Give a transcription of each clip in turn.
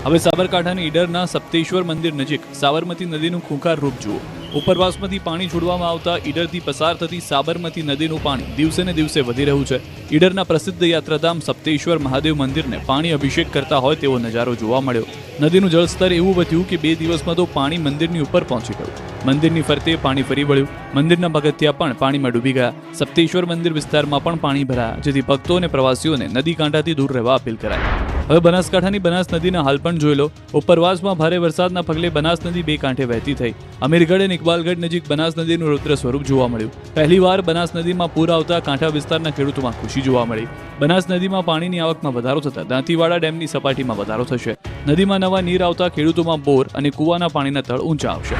હવે સાબરકાંઠાની ઈડરના સપ્તેશ્વર મંદિર નજીક સાબરમતી નદીનું ખૂંખાર રૂપ જુઓ। ઉપરવાસમાંથી પાણી છોડવામાં આવતા ઈડરથી પસાર થતી સાબરમતી નદીનું પાણી દિવસે ને દિવસે વધી રહ્યું છે। ઈડરના પ્રસિદ્ધ યાત્રાધામ સપ્તેશ્વર મહાદેવ મંદિરને પાણી અભિષેક કરતા હોય તેવો નજારો જોવા મળ્યો। નદીનું જળસ્તર એવું વધ્યું કે 2 દિવસમાં તો પાણી મંદિરની ઉપર પહોંચી ગયું। મંદિરની ફરતે પાણી ફરી વળ્યું। મંદિરના પગથિયા પણ પાણીમાં ડૂબી ગયા। સપ્તેશ્વર મંદિર વિસ્તારમાં પણ પાણી ભરાયા, જેથી ભક્તો અને પ્રવાસીઓને નદી કાંઠાથી દૂર રહેવા અપીલ કરાઈ। હવે બનાસકાંઠાની બનાસ નદીના હાલ પણ જોઈ લો। ઉપરવાસમાં ભારે વરસાદના પગલે બનાસ નદી 2 કાંઠે વહેતી થઈ। અમીરગઢ અને ઇકબાલગઢ નજીક બનાસ નદીનું રૌદ્ર સ્વરૂપ જોવા મળ્યું। પહેલીવાર બનાસ નદીમાં પૂર આવતા કાંઠા વિસ્તારના ખેડૂતોમાં ખુશી જોવા મળી। બનાસ નદીમાં પાણીની આવકમાં વધારો થતા દાંતીવાડા ડેમની સપાટીમાં વધારો થશે। નદીમાં નવા નીર આવતા ખેડૂતોમાં બોર અને કૂવાના પાણીના તળ ઊંચા આવશે।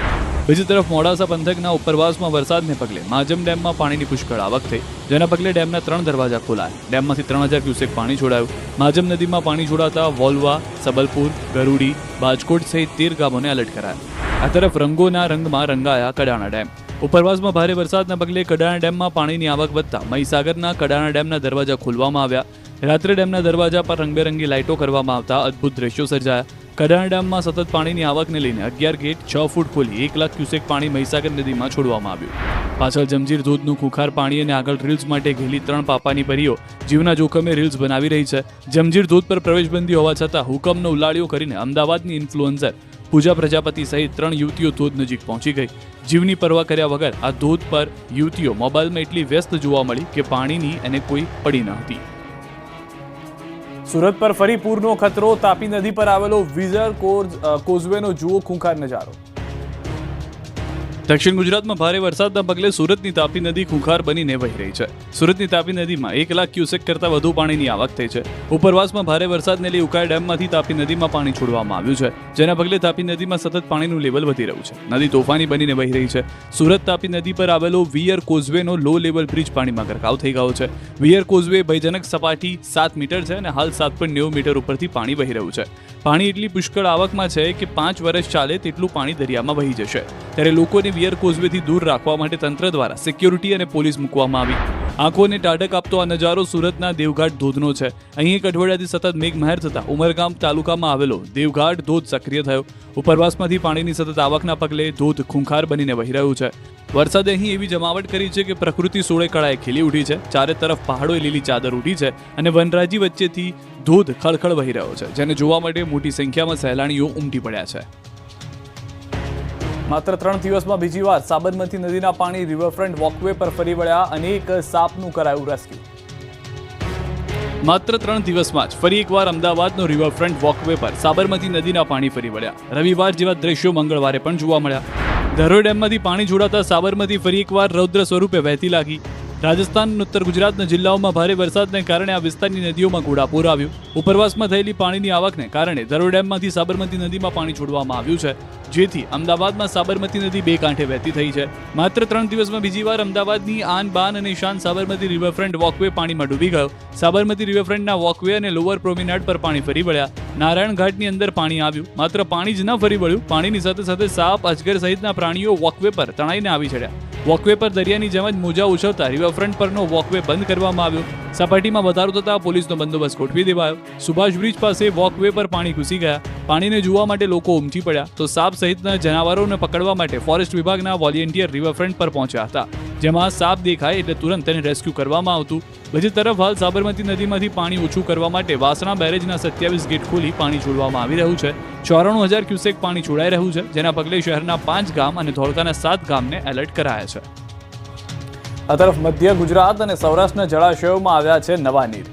બીજી તરફ મોડાસા પંથકના ઉપરવાસમાં વરસાદને પગલે માજમ ડેમમાં પાણીની પુષ્કળ આવક થઈ, જેના પગલે ડેમના 3 દરવાજા ખોલાયા। ડેમમાંથી 3000 ક્યુસેક પાણી છોડાયું। માજમ નદીમાં પાણી છોડાતા વોલવા, સબલપુર, ગરુડી, બાજકોટ સહિત 13 ગામોને એલર્ટ કરાયા। આ તરફ રંગોના રંગમાં રંગાયા કડાણા ડેમ। ઉપરવાસમાં ભારે વરસાદના પગલે કડાણા ડેમમાં પાણીની આવક વધતા મહીસાગરના કડાણા ડેમના દરવાજા ખોલવામાં આવ્યા। રાત્રે ડેમના દરવાજા પર રંગબેરંગી લાઇટો કરવામાં આવતા અદ્ભુત દ્રશ્યો સર્જાયા। કડાણા ડેમમાં સતત પાણીની આવકને લઈને 11 ગેટ 6 ફૂટ ખોલી 1 લાખ ક્યુસેક પાણી મહીસાગર નદીમાં છોડવામાં આવ્યું। પાછળ જમજીર ધોધનું ખૂંખાર પાણી અને આગળ રીલ્સ માટે ઘેલી 3 પાપાની પરીઓ જીવના જોખમે રીલ્સ બનાવી રહી છે। જમજીર ધોધ પર પ્રવેશબંધી હોવા છતાં હુકમનો ઉલાળ્યો કરીને અમદાવાદની ઇન્ફ્લુએન્સર પૂજા પ્રજાપતિ સહિત 3 યુવતીઓ ધોધ નજીક પહોંચી ગઈ। જીવની પરવા કર્યા વગર આ ધોધ પર યુવતીઓ મોબાઈલમાં એટલી વ્યસ્ત જોવા મળી કે પાણીની એને કોઈ પડી ન હતી। સુરત પર ફરી પૂરનો ખતરો। તાપી નદી પર આવેલો વિઝર કોઝવેનો જુઓ ખૂંખાર નજારો। દક્ષિણ ગુજરાતમાં ભારે વરસાદના પગલે સુરતની તાપી નદી ખૂંખાર બનીને વહી રહી છે। સુરતની તાપી નદીમાં 1 લાખ ક્યુસેક કરતાં વધુ પાણીની આવક થઈ છે। ઉપરવાસમાં ભારે વરસાદને લઈ ઉકાઈ ડેમમાંથી તાપી નદીમાં પાણી છોડવામાં આવ્યું છે, જેના પગલે તાપી નદીમાં સતત પાણીનું લેવલ વધી રહ્યું છે। નદી તોફાની બનીને વહી રહી છે। સુરત તાપી નદી પર આવેલો વિયર કોઝવેનો લો લેવલ બ્રિજ પાણીમાં ગરકાવ થઈ ગયો છે। વિયર કોઝવે ભયજનક સપાટી 7 મીટર છે અને હાલ 7.90 મીટર ઉપરથી પાણી વહી રહ્યું છે। પાણી એટલી પુષ્કળ આવકમાં છે કે 5 વર્ષ ચાલે તેટલું પાણી દરિયામાં વહી જશે। ત્યારે લોકોને વિયર કોઝવેથી દૂર રાખવા માટે તંત્ર દ્વારા સિક્યોરિટી અને પોલીસ મૂકવામાં આવી। આંખોને ટાઢક આપતો આ નજારો સુરતના દેવઘાટ ધોધનો છે। અહીં 1 અઠવાડિયાથી સતત મેઘમહેર થતા ઉમરગામ તાલુકામાં આવેલો દેવઘાટ ધોધ સક્રિય થયો। ઉપરવાસમાંથી પાણીની સતત આવકના પગલે ધોધ ખૂંખાર બનીને વહી રહ્યું છે। વરસાદે અહીં એવી જમાવટ કરી છે કે પ્રકૃતિ સોળે કળાએ ખીલી ઉઠી છે। ચારે તરફ પહાડોએ લીલી ચાદર ઉઠી છે અને વનરાજી વચ્ચેથી ધોધ ખળખળ વહી રહ્યો છે, જેને જોવા માટે મોટી સંખ્યામાં સહેલાણીઓ ઉમટી પડ્યા છે। માત્ર 3 દિવસમાં બીજી વાર સાબરમતી નદીના પાણી રિવરફ્રન્ટ વોકવે પર ફરી વળ્યા। અનેક સાપનું કરાયું રેસ્ક્યુ। માત્ર 3 દિવસમાં જ ફરી એકવાર અમદાવાદનો રિવરફ્રન્ટ વોકવે પર સાબરમતી નદીના પાણી ફરી વળ્યા। રવિવાર જેવા દ્રશ્યો મંગળવારે પણ જોવા મળ્યા। ધરોઈ ડેમમાંથી પાણી છોડાતા સાબરમતી ફરી એકવાર રૌદ્ર સ્વરૂપે વહેતી લાગી। રાજસ્થાન અને ઉત્તર ગુજરાતના જિલ્લાઓમાં ભારે વરસાદને કારણે આ વિસ્તારની નદીઓમાં ઘોડાપૂર આવ્યું। ઉપરવાસમાં થયેલી પાણીની આવકને કારણે ધરોઈ ડેમમાંથી સાબરમતી નદીમાં પાણી છોડવામાં આવ્યું છે, જેથી અમદાવાદમાં સાબરમતી નદી 2 કાંઠે વહેતી થઈ છે। માત્ર 3 દિવસમાં બીજી વાર અમદાવાદની આન બાન અને શાન સાબરમતી રિવરફ્રન્ટ વોકવે પાણીમાં ડૂબી ગયો। સાબરમતી રિવરફ્રન્ટના વોકવે અને લોઅર પ્રોમિનાડ પર પાણી ફરી વળ્યા। નારાયણ ઘાટની અંદર પાણી આવ્યું। માત્ર પાણી જ ન ફરી વળ્યું, પાણીની સાથે સાથે સાપ, અજગર સહિતના પ્રાણીઓ વોકવે પર તણાઈને આવી ચડ્યા। વોકવે પર દરિયાની જેમ જ મોજા ઉછળતા રિવરફ્રન્ટ પરનો વોકવે બંધ કરવામાં આવ્યો। સપાટીમાં વધારો થતા પોલીસનો બંદોબસ્ત ગોઠવી દેવાયો। સુભાષ બ્રિજ પાસે વોકવે પર પાણી ઘૂસી ગયા। પાણીને જોવા માટે લોકો ઉમટી પડ્યા તો સાપ સહિતના જનાવરોને પકડવા માટે ફોરેસ્ટ વિભાગના વોલેન્ટિયર રિવરફ્રન્ટ પર પહોંચ્યા હતા, જેમાં સાપ દેખાય એટલે તુરંત તેને રેસ્ક્યુ કરવામાં આવતું। બીજી તરફ હાલ સાબરમતી નદીમાંથી પાણી ઓછું કરવા માટે વાસણા બેરેજના 27 ગેટ ખોલી પાણી છોડવામાં આવી રહ્યું છે। 94,000 ક્યુસેક પાણી છોડાઈ રહ્યું છે, જેના પગલે શહેરના 5 ગામ અને ધોળકાના 7 ગામને એલર્ટ કરાયા છે। આ તરફ મધ્ય ગુજરાત અને સૌરાષ્ટ્રના જળાશયોમાં આવ્યા છે નવા નીર।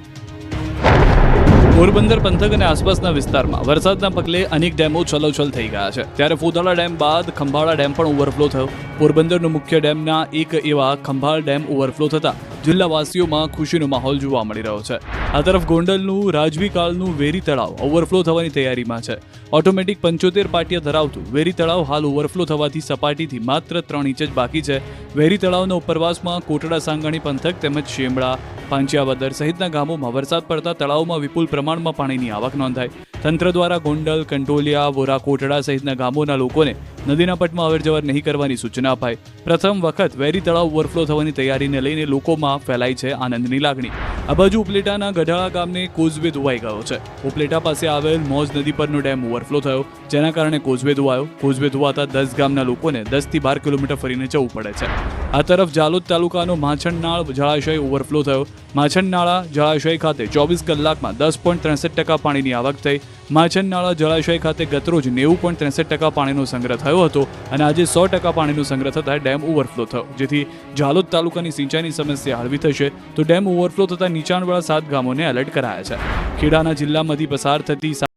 પોરબંદર પંથક અને આસપાસના વિસ્તારમાં વરસાદના પગલે અનેક ડેમો છલોછલ થઈ ગયા છે। ત્યારે ફોદાળા ડેમ બાદ ખંભાળા ડેમ પણ ઓવરફ્લો થયો। પોરબંદરનો મુખ્ય ડેમના એક એવા ખંભાળ ડેમ ઓવરફ્લો થતા જિલ્લાવાસીઓમાં ખુશીનો માહોલ જોવા મળી રહ્યો છે। આ તરફ ગોંડલનું રાજવીકાળનું વેરી તળાવ ઓવરફ્લો થવાની તૈયારીમાં છે। ઓટોમેટિક 75 પાટિયા ધરાવતું વેરી તળાવ હાલ ઓવરફ્લો થવાથી સપાટીથી માત્ર 3 ઇંચ જ બાકી છે। વેરી તળાવના ઉપરવાસમાં કોટડા સાંગાણી પંથક તેમજ શેમડા, પાંચિયાવદર સહિતના ગામોમાં વરસાદ પડતા તળાવમાં વિપુલ પ્રમાણમાં પાણીની આવક નોંધાઈ। તંત્ર દ્વારા ગોંડલ, કંટોલિયા, વોરા, કોટડા સહિતના ગામોના લોકોને નદીના પટમાં અવરજવર નહીં કરવાની સૂચના અપાઈ. પ્રથમ વખત વેરી તળાવ ઓવરફ્લો થવાની તૈયારીને લઈને લોકોમાં ફેલાઈ છે આનંદની લાગણી. આ બાજુ ઉપલેટાના ગઢાળા ગામને કોઝવે ધોવાઈ ગયો છે. ઉપલેટા પાસે આવેલ મોજ નદી પરનો ડેમ ઓવરફ્લો થયો, જેના કારણે કોઝવે ધોવાયો. કોઝવે ધોવાતા 10 ગામના લોકોને 10 થી 12 કિલોમીટર ફરીને જવું પડે છે. આ તરફ જાલોદ તાલુકાનો માછણનાળ જળાશય ઓવરફ્લો થયો. માછણનાળા જળાશય ખાતે 24 કલાકમાં 10.63% પાણીની આવક થઈ. માછણનાળા જળાશય ખાતે ગતરોજ 90.63% પાણીનો સંગ્રહ થયો હતો અને આજે 100% પાણીનો સંગ્રહ થતાં ડેમ ઓવરફ્લો થયો, જેથી જાલોદ તાલુકાની સિંચાઈની સમસ્યા હળવી થશે. તો ડેમ ઓવરફ્લો થતાં નીચાણવાળા 7 ગામોને એલર્ટ કરાયા છે. ખેડાના જિલ્લામાંથી પસાર થતી